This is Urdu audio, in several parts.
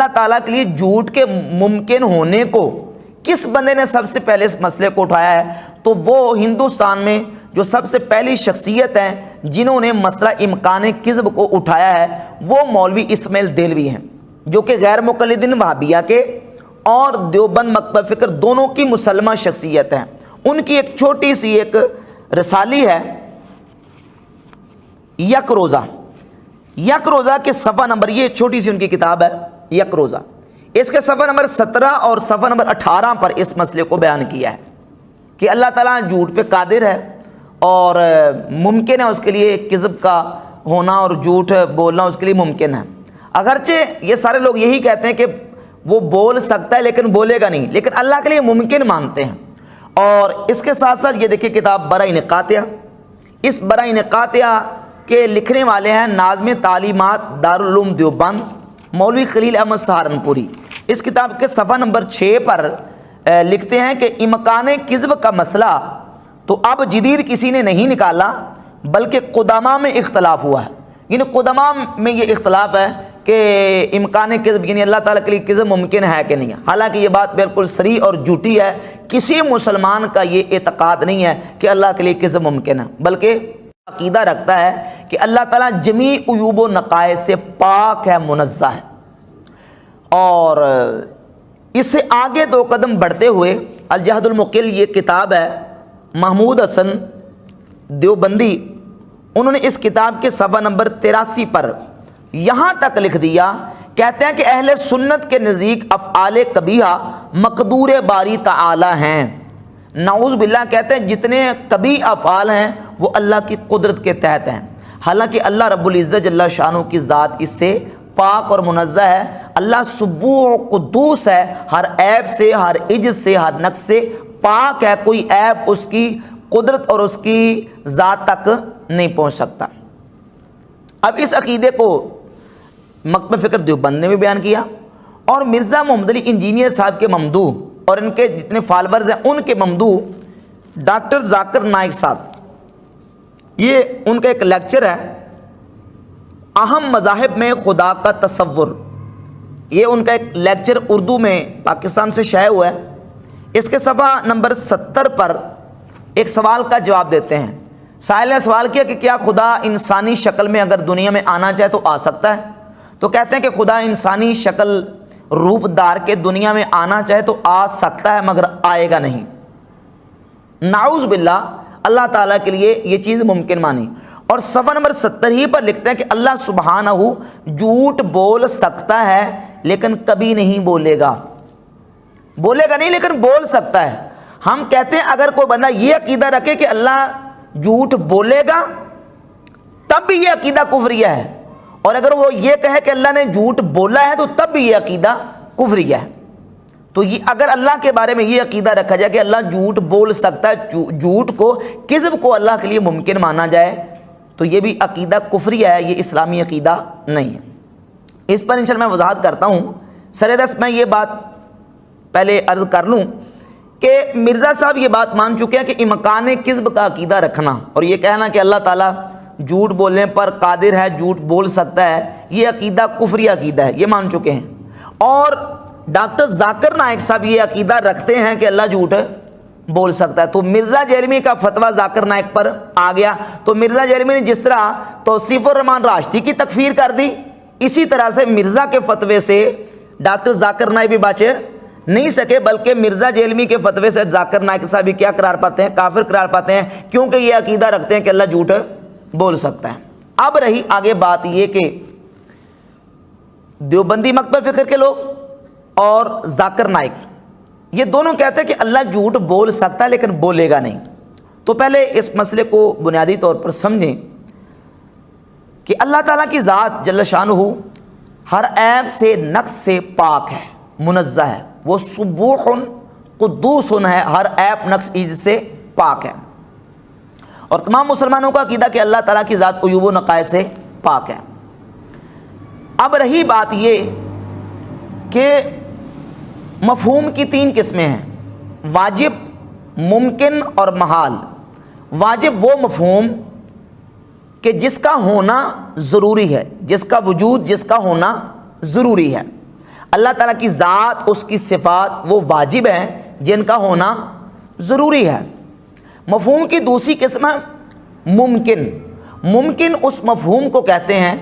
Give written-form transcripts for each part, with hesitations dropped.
اللہ تعالیٰ کے لیے جھوٹ کے ممکن ہونے کو کس بندے نے سب سے پہلے اس مسئلے کو اٹھایا ہے؟ تو وہ ہندوستان میں جو سب سے پہلی شخصیت ہیں جنہوں نے مسئلہ امکان کذب کو اٹھایا ہے وہ مولوی اسماعیل دہلوی ہیں، جو کہ غیر مقلدین وہابیہ کے اور دیوبند مکتب فکر دونوں کی مسلمہ شخصیت ہیں۔ ان کی ایک چھوٹی سی ایک رسالی ہے یک روزہ، یک روزہ کے صفحہ نمبر، یہ چھوٹی سی ان کی کتاب ہے یک روزہ، اس کے صفحہ نمبر 17 اور صفحہ نمبر 18 پر اس مسئلے کو بیان کیا ہے کہ اللہ تعالیٰ جھوٹ پہ قادر ہے اور ممکن ہے اس کے لیے کذب کا ہونا اور جھوٹ بولنا اس کے لیے ممکن ہے۔ اگرچہ یہ سارے لوگ یہی کہتے ہیں کہ وہ بول سکتا ہے لیکن بولے گا نہیں، لیکن اللہ کے لیے ممکن مانتے ہیں۔ اور اس کے ساتھ ساتھ یہ دیکھیں کتاب برائن قاطعہ، اس برائن قاطعہ کے لکھنے والے ہیں ناظم تعلیمات دارالعلوم دیوبند مولوی خلیل احمد سہارنپوری۔ اس کتاب کے صفحہ نمبر 6 پر لکھتے ہیں کہ امکان کذب کا مسئلہ تو اب جدید کسی نے نہیں نکالا بلکہ قدامہ میں اختلاف ہوا ہے، یعنی قدامہ میں یہ اختلاف ہے کہ امکان کذب یعنی اللہ تعالیٰ کے لیے کذب ممکن ہے کہ نہیں ہے۔ حالانکہ یہ بات بالکل صریح اور جھوٹی ہے، کسی مسلمان کا یہ اعتقاد نہیں ہے کہ اللہ کے لیے کذب ممکن ہے، بلکہ عقیدہ رکھتا ہے کہ اللہ تعالیٰ جمیع عیوب و نقائص سے پاک ہے، منزہ ہے۔ اور اس سے آگے 2 قدم بڑھتے ہوئے الجہد المقل یہ کتاب ہے محمود حسن دیوبندی، انہوں نے اس کتاب کے صفحہ نمبر 83 پر یہاں تک لکھ دیا، کہتے ہیں کہ اہل سنت کے نزدیک افعال قبیحہ مقدور باری تعالی ہیں، نعوذ باللہ کہتے ہیں جتنے قبیح افعال ہیں وہ اللہ کی قدرت کے تحت ہیں، حالانکہ اللہ رب العزت جل شانہ کی ذات اس سے پاک اور منزہ ہے۔ اللہ سبوح و قدوس ہے، ہر عیب سے، ہر عجز سے، ہر نقص سے پاک ہے، کوئی عیب اس کی قدرت اور اس کی ذات تک نہیں پہنچ سکتا۔ اب اس عقیدے کو مکتب فکر دیوبند نے بھی بیان کیا، اور مرزا محمد علی انجینئر صاحب کے ممدوح اور ان کے جتنے فالورز ہیں ان کے ممدوح ڈاکٹر ذاکر نائک صاحب، یہ ان کا ایک لیکچر ہے اہم مذاہب میں خدا کا تصور، یہ ان کا ایک لیکچر اردو میں پاکستان سے شائع ہوا ہے۔ اس کے صفحہ نمبر 70 پر ایک سوال کا جواب دیتے ہیں۔ سائل نے سوال کیا کہ کیا خدا انسانی شکل میں اگر دنیا میں آنا چاہے تو آ سکتا ہے؟ تو کہتے ہیں کہ خدا انسانی شکل روپ دار کے دنیا میں آنا چاہے تو آ سکتا ہے مگر آئے گا نہیں۔ نعوذ باللہ اللہ تعالیٰ کے لیے یہ چیز ممکن مانی۔ اور صفحہ نمبر 70 ہی پر لکھتے ہیں کہ اللہ سبحانہ جھوٹ بول سکتا ہے لیکن کبھی نہیں بولے گا، بولے گا نہیں لیکن بول سکتا ہے۔ ہم کہتے ہیں اگر کوئی بندہ یہ عقیدہ رکھے کہ اللہ جھوٹ بولے گا تب بھی یہ عقیدہ کفریہ ہے، اور اگر وہ یہ کہے کہ اللہ نے جھوٹ بولا ہے تو تب بھی یہ عقیدہ کفریہ ہے۔ تو یہ اگر اللہ کے بارے میں یہ عقیدہ رکھا جائے کہ اللہ جھوٹ بول سکتا ہے، جھوٹ کو کذب کو اللہ کے لیے ممکن مانا جائے تو یہ بھی عقیدہ کفریہ ہے، یہ اسلامی عقیدہ نہیں ہے۔ اس پر انشاءاللہ میں وضاحت کرتا ہوں۔ سردست میں یہ بات پہلے عرض کر لوں کہ مرزا صاحب یہ بات مان چکے ہیں کہ امکان کذب کا عقیدہ رکھنا اور یہ کہنا کہ اللہ تعالیٰ جھوٹ بولنے پر قادر ہے، جھوٹ بول سکتا ہے، یہ عقیدہ کفری عقیدہ ہے، یہ مان چکے ہیں۔ اور ڈاکٹر ذاکر نائک صاحب یہ عقیدہ رکھتے ہیں کہ اللہ جھوٹ بول سکتا ہے۔ تو مرزا جیلمی کا فتویٰ ذاکر نائک پر آ گیا، تو مرزا جیلمی نے جس طرح توصیف الرحمان راشدی کی تکفیر کر دی، اسی طرح سے مرزا کے فتوے سے ڈاکٹر ذاکر نائک بھی بچے نہیں سکے، بلکہ مرزا جیلمی کے فتوے سے ذاکر نائک صاحب بھی کیا قرار پاتے ہیں؟ کافر قرار پاتے ہیں، کیونکہ یہ عقیدہ رکھتے ہیں کہ اللہ جھوٹ بول سکتا ہے۔ اب رہی آگے بات یہ کہ دیوبندی مکتب فکر کے لوگ اور ذاکر نائک یہ دونوں کہتے ہیں کہ اللہ جھوٹ بول سکتا ہے لیکن بولے گا نہیں۔ تو پہلے اس مسئلے کو بنیادی طور پر سمجھیں کہ اللہ تعالیٰ کی ذات جل شانہ ہر عیب سے نقص سے پاک ہے، منزہ ہے، وہ سبوح قدوس ہے، ہر عیب نقص عیب سے پاک ہے۔ اور تمام مسلمانوں کا عقیدہ کہ اللہ تعالیٰ کی ذات عیوب و نقائص سے پاک ہے۔ اب رہی بات یہ کہ مفہوم کی 3 قسمیں ہیں، واجب، ممکن اور محال۔ واجب وہ مفہوم کہ جس کا ہونا ضروری ہے، جس کا وجود، جس کا ہونا ضروری ہے۔ اللہ تعالیٰ کی ذات، اس کی صفات وہ واجب ہیں جن کا ہونا ضروری ہے۔ مفہوم کی دوسری قسم ہے ممکن۔ ممکن اس مفہوم کو کہتے ہیں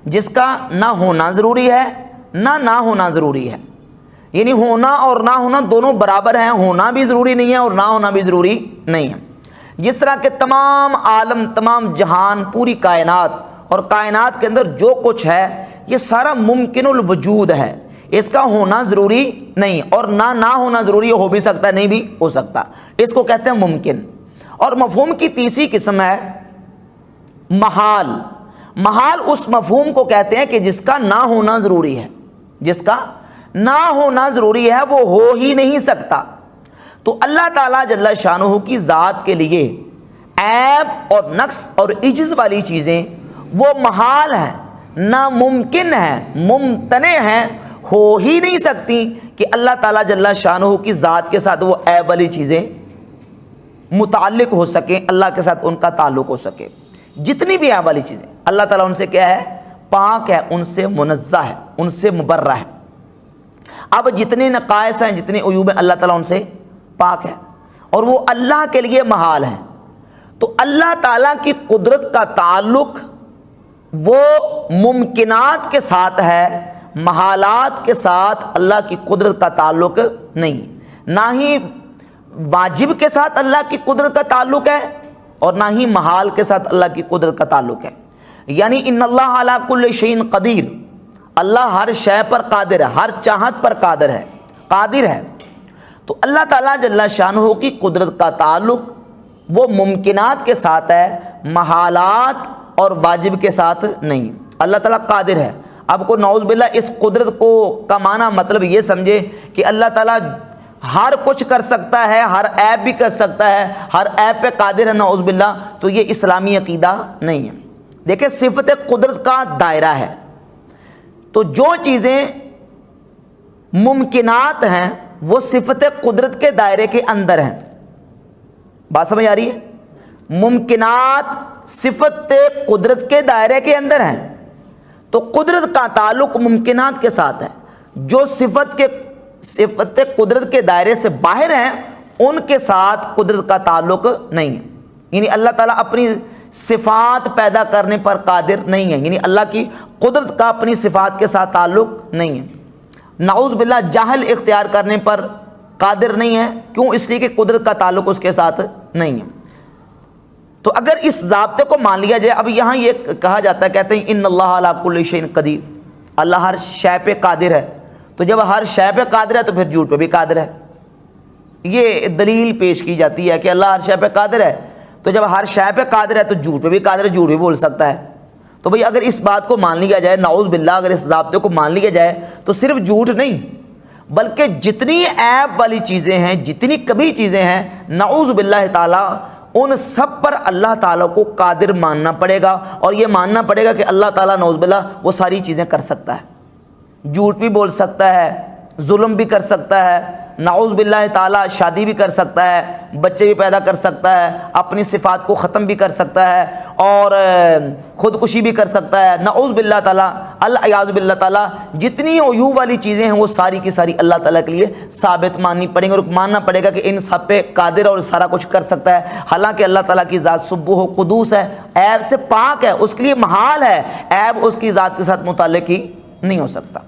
جس کا نہ ہونا ضروری ہے نہ ہونا ضروری ہے، یعنی ہونا اور نہ ہونا دونوں برابر ہیں، ہونا بھی ضروری نہیں ہے اور نہ ہونا بھی ضروری نہیں ہے۔ جس طرح کہ تمام عالم، تمام جہان، پوری کائنات اور کائنات کے اندر جو کچھ ہے یہ سارا ممکن الوجود ہے، اس کا ہونا ضروری نہیں اور نہ ہونا ضروری ہو بھی سکتا ہے، نہیں بھی ہو سکتا، اس کو کہتے ہیں ممکن۔ اور مفہوم کی تیسری قسم ہے محال۔ محال اس مفہوم کو کہتے ہیں کہ جس کا نہ ہونا ضروری ہے، جس کا نہ ہونا ضروری ہے وہ ہو ہی نہیں سکتا۔ تو اللہ تعالیٰ جل شانہ کی ذات کے لیے عیب اور نقص اور عجز والی چیزیں وہ محال ہیں، ناممکن ہیں، ممتنع ہیں، ہو ہی نہیں سکتی کہ اللہ تعالیٰ جل شانہ کی ذات کے ساتھ وہ عیب والی چیزیں متعلق ہو سکیں، اللہ کے ساتھ ان کا تعلق ہو سکے۔ جتنی بھی عیب والی چیزیں اللہ تعالیٰ ان سے کیا ہے؟ پاک ہے، ان سے منزہ ہے، ان سے مبرہ ہے۔ اب جتنے نقائص ہیں، جتنے عیوب ہیں، اللہ تعالیٰ ان سے پاک ہے اور وہ اللہ کے لیے محال ہے۔ تو اللہ تعالیٰ کی قدرت کا تعلق وہ ممکنات کے ساتھ ہے، محالات کے ساتھ اللہ کی قدرت کا تعلق نہیں۔ نہ ہی واجب کے ساتھ اللہ کی قدرت کا تعلق ہے اور نہ ہی محال کے ساتھ اللہ کی قدرت کا تعلق ہے۔ یعنی ان اللہ علی کل شیء قدیر، اللہ ہر شے پر قادر ہے، ہر چاہت پر قادر ہے۔ تو اللہ تعالیٰ جل شانہ کی قدرت کا تعلق وہ ممکنات کے ساتھ ہے، محالات اور واجب کے ساتھ نہیں۔ اللہ تعالیٰ قادر ہے۔ اب کو نعوذ باللہ اس قدرت کو کا معنی مطلب یہ سمجھے کہ اللہ تعالیٰ ہر کچھ کر سکتا ہے، ہر عیب بھی کر سکتا ہے، ہر عیب پہ قادر ہے، نعوذ باللہ، تو یہ اسلامی عقیدہ نہیں ہے۔ دیکھیں صفت قدرت کا دائرہ ہے، تو جو چیزیں ممکنات ہیں وہ صفت قدرت کے دائرے کے اندر ہیں۔ بات سمجھ آ رہی ہے؟ ممکنات صفت قدرت کے دائرے کے اندر ہیں، تو قدرت کا تعلق ممکنات کے ساتھ ہے۔ جو صفت قدرت کے دائرے سے باہر ہیں ان کے ساتھ قدرت کا تعلق نہیں ہے۔ یعنی اللہ تعالیٰ اپنی صفات پیدا کرنے پر قادر نہیں ہے، یعنی اللہ کی قدرت کا اپنی صفات کے ساتھ تعلق نہیں ہے۔ نعوذ باللہ جہل اختیار کرنے پر قادر نہیں ہے، کیوں؟ اس لیے کہ قدرت کا تعلق اس کے ساتھ نہیں ہے۔ تو اگر اس ضابطے کو مان لیا جائے، اب یہاں یہ کہا جاتا ہے، کہتے ہیں ان اللہ علی کل شیء قدیر، اللہ ہر شے پہ قادر ہے۔ تو جب ہر شے پہ قادر ہے تو پھر جھوٹ پہ بھی قادر ہے، یہ دلیل پیش کی جاتی ہے کہ اللہ ہر شے پہ قادر ہے، تو جب ہر شے پہ قادر ہے تو جھوٹ پہ بھی قادر ہے، جھوٹ بھی بول سکتا ہے۔ تو بھئی اگر اس بات کو مان لیا جائے، نعوذ باللہ اگر اس ضابطے کو مان لیا جائے، تو صرف جھوٹ نہیں بلکہ جتنی عیب والی چیزیں ہیں، جتنی کبھی چیزیں ہیں، نعوذ باللہ تعالیٰ، ان سب پر اللہ تعالیٰ کو قادر ماننا پڑے گا، اور یہ ماننا پڑے گا کہ اللہ تعالیٰ نعوذ باللہ وہ ساری چیزیں کر سکتا ہے، جھوٹ بھی بول سکتا ہے، ظلم بھی کر سکتا ہے، نعوذ باللہ تعالیٰ شادی بھی کر سکتا ہے، بچے بھی پیدا کر سکتا ہے، اپنی صفات کو ختم بھی کر سکتا ہے، اور خودکشی بھی کر سکتا ہے، نعوذ باللہ تعالیٰ، العیاذ باللہ تعالیٰ۔ جتنی عیوب والی چیزیں ہیں وہ ساری کی ساری اللہ تعالیٰ کے لیے ثابت ماننی پڑیں گی، اور ماننا پڑے گا کہ ان سب پہ قادر اور سارا کچھ کر سکتا ہے۔ حالانکہ اللہ تعالیٰ کی ذات سبوح و قدوس ہے، عیب سے پاک ہے، اس کے لیے محال ہے، عیب اس کی ذات کے ساتھ متعلق ہی نہیں ہو سکتا۔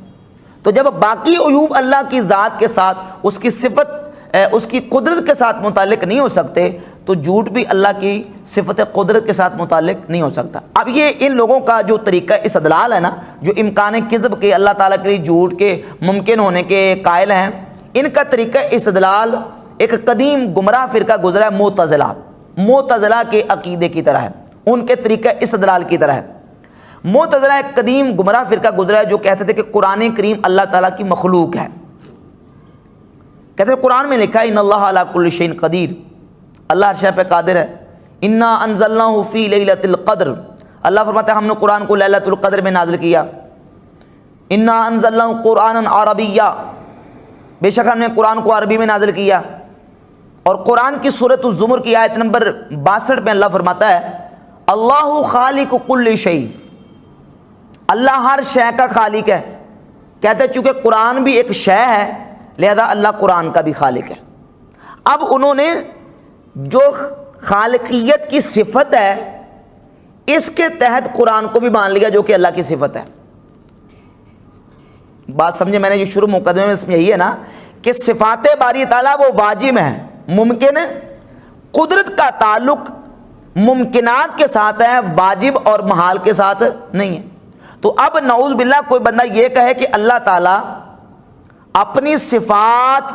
تو جب باقی عیوب اللہ کی ذات کے ساتھ، اس کی صفت، اس کی قدرت کے ساتھ متعلق نہیں ہو سکتے، تو جھوٹ بھی اللہ کی صفت قدرت کے ساتھ متعلق نہیں ہو سکتا۔ اب یہ ان لوگوں کا جو طریقہ استدلال ہے نا، جو امکان کذب کے، اللہ تعالیٰ کے لیے جھوٹ کے ممکن ہونے کے قائل ہیں، ان کا طریقہ استدلال ایک قدیم گمراہ فرقہ گزرا ہے، معتزلہ کے عقیدے کی طرح ہے، ان کے طریقہ استدلال کی طرح ہے۔ معتزلہ ایک قدیم گمراہ فرقہ گزرا ہے جو کہتے تھے کہ قرآن کریم اللہ تعالیٰ کی مخلوق ہے۔ کہتے ہیں قرآن میں لکھا ہے ان اللہ علی کل شیء قدیر، اللہ ہر شے پہ قادر ہے۔ انا انزلناہ فی لیلۃ القدر، اللہ فرماتا ہے ہم نے قرآن کو لیلۃ القدر میں نازل کیا۔ انا انزلناہ قرآنا عربیا، بے شک ہم نے قرآن کو عربی میں نازل کیا۔ اور قرآن کی سورۃ الزمر کی آیت نمبر 62 میں اللہ فرماتا ہے اللہ خالق کل شیء، اللہ ہر شے کا خالق ہے۔ کہتے ہیں چونکہ قرآن بھی ایک شے ہے لہذا اللہ قرآن کا بھی خالق ہے۔ اب انہوں نے جو خالقیت کی صفت ہے اس کے تحت قرآن کو بھی مان لیا جو کہ اللہ کی صفت ہے۔ بات سمجھے؟ میں نے جو شروع مقدمے میں اس میں یہی ہے نا کہ صفات باری تعالیٰ وہ واجب ہیں، ممکن ہے، قدرت کا تعلق ممکنات کے ساتھ ہے، واجب اور محال کے ساتھ نہیں ہے۔ تو اب نعوذ باللہ کوئی بندہ یہ کہے کہ اللہ تعالیٰ اپنی صفات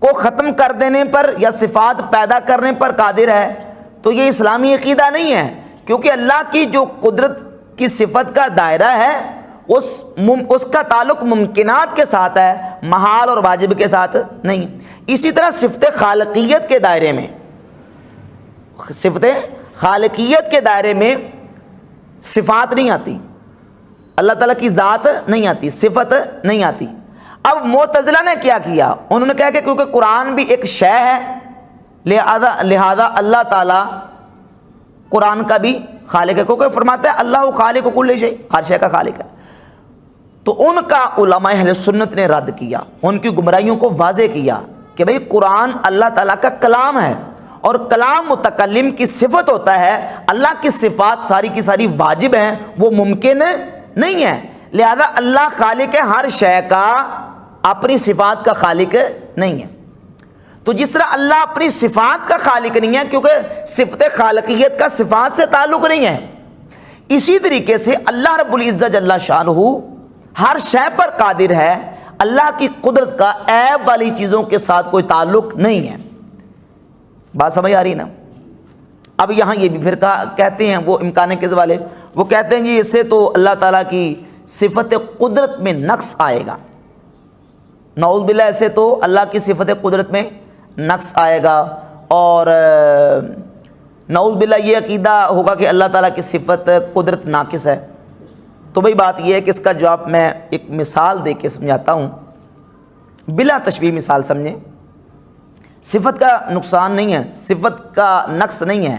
کو ختم کر دینے پر یا صفات پیدا کرنے پر قادر ہے تو یہ اسلامی عقیدہ نہیں ہے، کیونکہ اللہ کی جو قدرت کی صفت کا دائرہ ہے اس کا تعلق ممکنات کے ساتھ ہے، محال اور واجب کے ساتھ نہیں۔ اسی طرح صفت خالقیت کے دائرے میں، صفت خالقیت کے دائرے میں صفات نہیں آتی، اللہ تعالیٰ کی ذات نہیں آتی، صفت نہیں آتی۔ اب معتزلہ نے کیا کیا؟ انہوں نے کہا کہ کیونکہ قرآن بھی ایک شے ہے لہذا اللہ تعالیٰ قرآن کا بھی خالق ہے، کیونکہ فرماتا ہے اللہ خالق کل شیء، ہر شے کا خالق ہے۔ تو ان کا علماء اہل سنت نے رد کیا، ان کی گمراہیوں کو واضح کیا کہ بھئی قرآن اللہ تعالیٰ کا کلام ہے اور کلام متکلم کی صفت ہوتا ہے، اللہ کی صفات ساری کی ساری واجب ہیں، وہ ممکن نہیں ہے، لہذا اللہ خالق ہے ہر شے کا، اپنی صفات کا خالق نہیں ہے۔ تو جس طرح اللہ اپنی صفات کا خالق نہیں ہے کیونکہ صفت خالقیت کا صفات سے تعلق نہیں ہے، اسی طریقے سے اللہ رب العزت جل شانہ ہر شے پر قادر ہے، اللہ کی قدرت کا عیب والی چیزوں کے ساتھ کوئی تعلق نہیں ہے۔ بات سمجھ آ رہی نا؟ اب یہاں یہ بھی پھر کہتے ہیں وہ امکان کے والے، وہ کہتے ہیں جی اس سے تو اللہ تعالیٰ کی صفت قدرت میں نقص آئے گا، نعوذ باللہ ایسے تو اللہ کی صفت قدرت میں نقص آئے گا، اور نعوذ باللہ یہ عقیدہ ہوگا کہ اللہ تعالیٰ کی صفت قدرت ناقص ہے۔ تو بھئی بات یہ ہے کہ اس کا جواب میں ایک مثال دے کے سمجھاتا ہوں، بلا تشبیہ مثال سمجھیں۔ صفت کا نقصان نہیں ہے، صفت کا نقص نہیں ہے،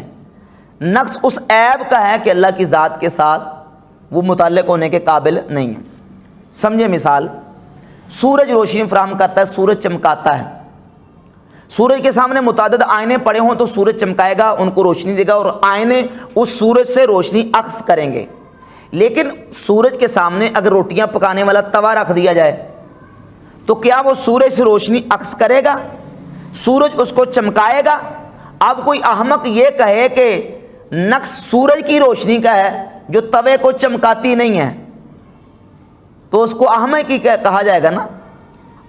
نقص اس عیب کا ہے کہ اللہ کی ذات کے ساتھ وہ متعلق ہونے کے قابل نہیں ہے۔ سمجھیں مثال، سورج روشنی فراہم کرتا ہے، سورج چمکاتا ہے، سورج کے سامنے متعدد آئینے پڑے ہوں تو سورج چمکائے گا، ان کو روشنی دے گا اور آئینے اس سورج سے روشنی عکس کریں گے۔ لیکن سورج کے سامنے اگر روٹیاں پکانے والا توا رکھ دیا جائے تو کیا وہ سورج سے روشنی عکس کرے گا؟ سورج اس کو چمکائے گا؟ اب کوئی احمق یہ کہے کہ نقص سورج کی روشنی کا ہے جو توے کو چمکاتی نہیں ہے تو اس کو احمق ہی کہا جائے گا نا،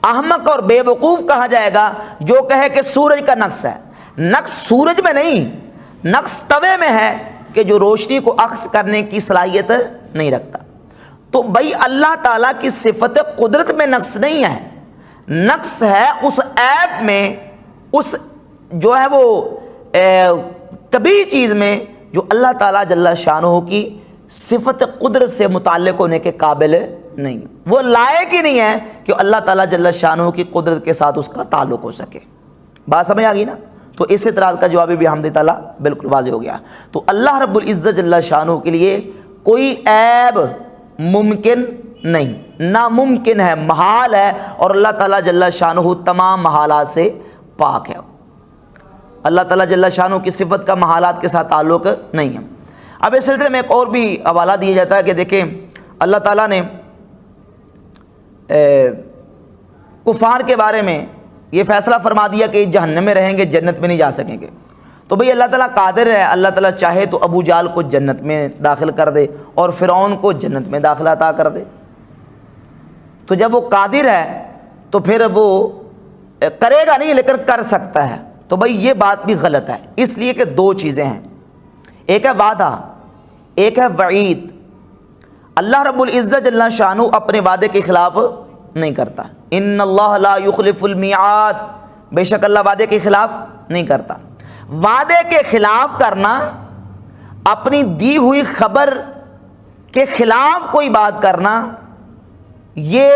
احمق اور بے وقوف کہا جائے گا جو کہے کہ سورج کا نقص ہے۔ نقص سورج میں نہیں، نقص توے میں ہے کہ جو روشنی کو عکس کرنے کی صلاحیت نہیں رکھتا۔ تو بھائی اللہ تعالیٰ کی صفت قدرت میں نقص نہیں ہے، نقص ہے اس عیب میں، اس جو ہے وہ کبھی چیز میں جو اللہ تعالیٰ جل شانہ کی صفت قدرت سے متعلق ہونے کے قابل نہیں، وہ لائق ہی نہیں ہے کہ اللہ تعالیٰ جل شانہ کی قدرت کے ساتھ اس کا تعلق ہو سکے۔ بات سمجھ آ گئی نا؟ تو اس اعتراض کا جواب بھی بحمد تعالیٰ بالکل واضح ہو گیا۔ تو اللہ رب العزت جل شانہ کے لیے کوئی عیب ممکن نہیں، ناممکن ہے، محال ہے، اور اللہ تعالیٰ جل شانہ تمام محالات سے پاک ہے۔ اللہ تعالیٰ جل شانہ کی صفت کا محالات کے ساتھ تعلق نہیں ہے۔ اب اس سلسلے میں ایک اور بھی حوالہ دیا جاتا ہے کہ دیکھیں اللہ تعالیٰ نے کفار کے بارے میں یہ فیصلہ فرما دیا کہ جہنم میں رہیں گے، جنت میں نہیں جا سکیں گے۔ تو بھئی اللہ تعالیٰ قادر ہے، اللہ تعالیٰ چاہے تو ابو جہل کو جنت میں داخل کر دے اور فرعون کو جنت میں داخلہ عطا کر دے۔ تو جب وہ قادر ہے تو پھر وہ کرے گا نہیں لیکن کر سکتا ہے۔ تو بھئی یہ بات بھی غلط ہے، اس لیے کہ دو چیزیں ہیں، ایک ہے وعدہ، ایک ہے وعید۔ اللہ رب العزت جل شانہ اپنے وعدے کے خلاف نہیں کرتا، ان اللہ لا یخلف المیعاد، بے شک اللہ وعدے کے خلاف نہیں کرتا۔ وعدے کے خلاف کرنا، اپنی دی ہوئی خبر کے خلاف کوئی بات کرنا، یہ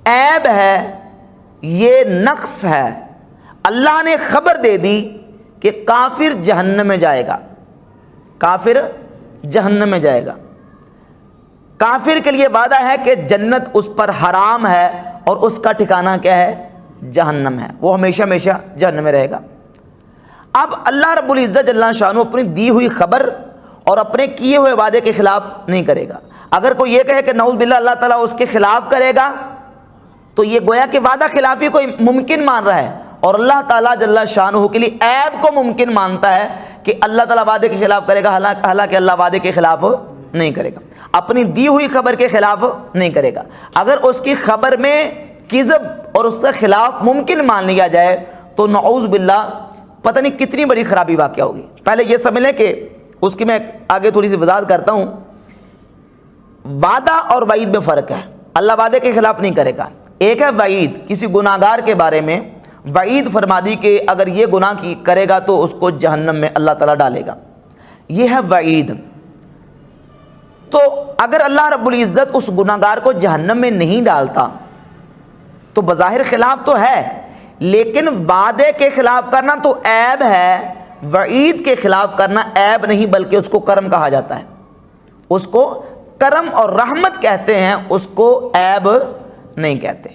عیب ہے، یہ نقص ہے۔ اللہ نے خبر دے دی کہ کافر جہنم میں جائے گا، کافر جہنم میں جائے گا، کافر کے لیے وعدہ ہے کہ جنت اس پر حرام ہے اور اس کا ٹھکانہ کیا ہے؟ جہنم ہے، وہ ہمیشہ ہمیشہ جہنم میں رہے گا۔ اب اللہ رب العزت جل شانہ اپنی دی ہوئی خبر اور اپنے کیے ہوئے وعدے کے خلاف نہیں کرے گا۔ اگر کوئی یہ کہے کہ نعوذ باللہ اللہ تعالیٰ اس کے خلاف کرے گا تو یہ گویا کہ وعدہ خلافی کو ممکن مان رہا ہے، اور اللہ تعالیٰ جل شانہ کے لیے عیب کو ممکن مانتا ہے کہ اللہ تعالیٰ وعدے کے خلاف کرے گا، حالانکہ اللہ وعدے کے خلاف نہیں کرے گا، اپنی دی ہوئی خبر کے خلاف نہیں کرے گا۔ اگر اس کی خبر میں کذب اور اس کے خلاف ممکن مان لیا جائے تو نعوذ باللہ پتہ نہیں کتنی بڑی خرابی واقع ہوگی۔ پہلے یہ سمجھ لیں کہ اس کی میں آگے تھوڑی سی وضاحت کرتا ہوں۔ وعدہ اور وعید میں فرق ہے۔ اللہ وعدے کے خلاف نہیں کرے گا۔ ایک ہے وعید، کسی گناہگار کے بارے میں وعید فرما دی کہ اگر یہ گناہ کی کرے گا تو اس کو جہنم میں اللہ تعالیٰ ڈالے گا، یہ ہے وعید۔ تو اگر اللہ رب العزت اس گناہگار کو جہنم میں نہیں ڈالتا تو بظاہر خلاف تو ہے، لیکن وعدے کے خلاف کرنا تو عیب ہے، وعید کے خلاف کرنا عیب نہیں بلکہ اس کو کرم کہا جاتا ہے، اس کو کرم اور رحمت کہتے ہیں، اس کو عیب نہیں کہتے۔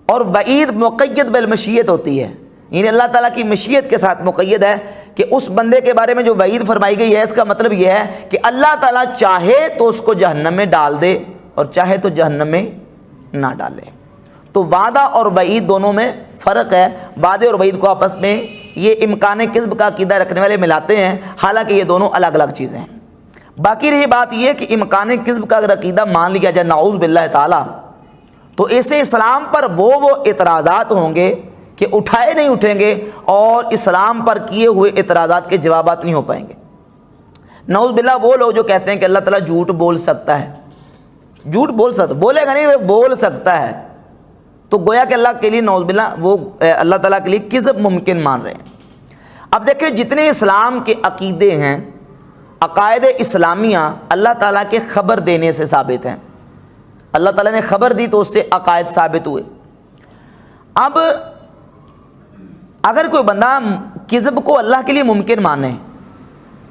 اور وعید مقید بالمشیت ہوتی ہے، یعنی اللہ تعالیٰ کی مشیت کے ساتھ مقید ہے کہ اس بندے کے بارے میں جو وعید فرمائی گئی ہے اس کا مطلب یہ ہے کہ اللہ تعالیٰ چاہے تو اس کو جہنم میں ڈال دے اور چاہے تو جہنم میں نہ ڈالے۔ تو وعدہ اور وعید دونوں میں فرق ہے۔ وعدے اور وعید کو آپس میں یہ امکان کذب کا عقیدہ رکھنے والے ملاتے ہیں، حالانکہ یہ دونوں الگ الگ چیزیں ہیں۔ باقی رہی بات یہ کہ امکان کذب کا اگر عقیدہ مان لیا جائے نعوذ باللہ تعالیٰ تو اسے اسلام پر وہ اعتراضات ہوں گے کہ اٹھائے نہیں اٹھیں گے، اور اسلام پر کیے ہوئے اعتراضات کے جوابات نہیں ہو پائیں گے۔ نعوذ باللہ وہ لوگ جو کہتے ہیں کہ اللہ تعالیٰ جھوٹ بول سکتا ہے، جھوٹ بول سکتا، بولے گا نہیں، وہ بول سکتا ہے، تو گویا کہ اللہ کے لیے نعوذ باللہ وہ اللہ تعالیٰ کے لیے کذب ممکن مان رہے ہیں۔ اب دیکھیں جتنے اسلام کے عقیدے ہیں، عقائد اسلامیہ اللہ تعالیٰ کے خبر دینے سے ثابت ہیں، اللہ تعالیٰ نے خبر دی تو اس سے عقائد ثابت ہوئے۔ اب اگر کوئی بندہ کذب کو اللہ کے لیے ممکن مانے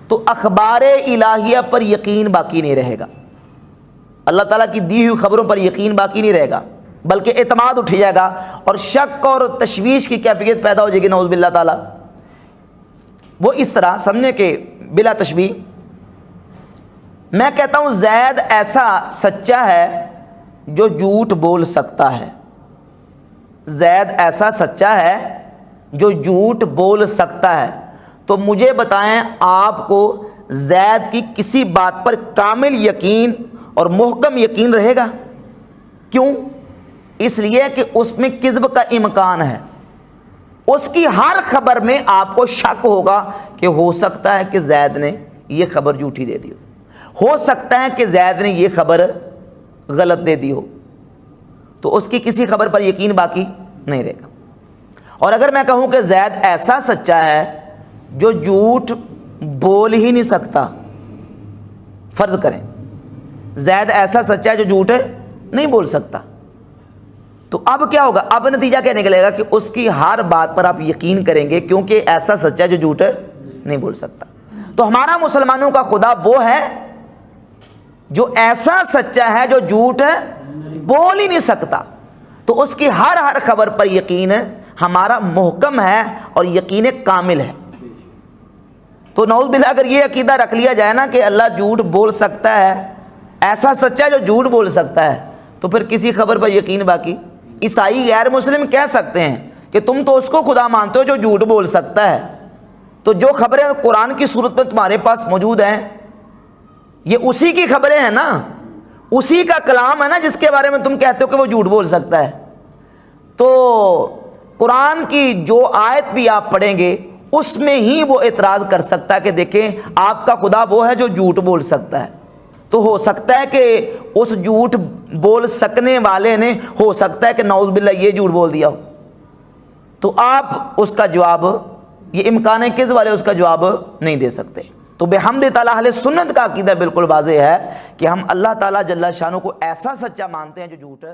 تو اخبار الہیہ پر یقین باقی نہیں رہے گا، اللہ تعالیٰ کی دی ہوئی خبروں پر یقین باقی نہیں رہے گا، بلکہ اعتماد اٹھ جائے گا اور شک اور تشویش کی کیفیت پیدا ہو جائے گی نعوذ باللہ تعالیٰ۔ وہ اس طرح سمجھنے کہ بلا تشبیہ میں کہتا ہوں زید ایسا سچا ہے جو جھوٹ بول سکتا ہے، زید ایسا سچا ہے جو جھوٹ بول سکتا ہے، تو مجھے بتائیں آپ کو زید کی کسی بات پر کامل یقین اور محکم یقین رہے گا؟ کیوں؟ اس لیے کہ اس میں کذب کا امکان ہے، اس کی ہر خبر میں آپ کو شک ہوگا کہ ہو سکتا ہے کہ زید نے یہ خبر جھوٹی دے دی ہو سکتا ہے کہ زید نے یہ خبر غلط دے دی ہو، تو اس کی کسی خبر پر یقین باقی نہیں رہے گا۔ اور اگر میں کہوں کہ زید ایسا سچا ہے جو جھوٹ بول ہی نہیں سکتا، فرض کریں زید ایسا سچا ہے جو جھوٹ نہیں بول سکتا، تو اب کیا ہوگا؟ اب نتیجہ کیا نکلے گا کہ اس کی ہر بات پر آپ یقین کریں گے کیونکہ ایسا سچا ہے جو جھوٹ نہیں بول سکتا۔ تو ہمارا مسلمانوں کا خدا وہ ہے جو ایسا سچا ہے جو جھوٹ بول ہی نہیں سکتا، تو اس کی ہر خبر پر یقین ہمارا محکم ہے اور یقین کامل ہے۔ تو نعوذ باللہ اگر یہ عقیدہ رکھ لیا جائے نا کہ اللہ جھوٹ بول سکتا ہے، ایسا سچا ہے جو جھوٹ بول سکتا ہے، تو پھر کسی خبر پر یقین باقی۔ عیسائی غیر مسلم کہہ سکتے ہیں کہ تم تو اس کو خدا مانتے ہو جو جھوٹ بول سکتا ہے، تو جو خبریں قرآن کی صورت میں تمہارے پاس موجود ہیں یہ اسی کی خبریں ہیں نا، اسی کا کلام ہے نا جس کے بارے میں تم کہتے ہو کہ وہ جھوٹ بول سکتا ہے۔ تو قرآن کی جو آیت بھی آپ پڑھیں گے اس میں ہی وہ اعتراض کر سکتا ہے کہ دیکھیں آپ کا خدا وہ ہے جو جھوٹ بول سکتا ہے، تو ہو سکتا ہے کہ اس جھوٹ بول سکنے والے نے ہو سکتا ہے کہ نعوذ باللہ یہ جھوٹ بول دیا ہو، تو آپ اس کا جواب، یہ امکان کذب والے اس کا جواب نہیں دے سکتے۔ تو بحمد تعالیٰ اہل سنت کا عقیدہ بالکل واضح ہے کہ ہم اللہ تعالیٰ جل شانہ کو ایسا سچا مانتے ہیں جو جھوٹ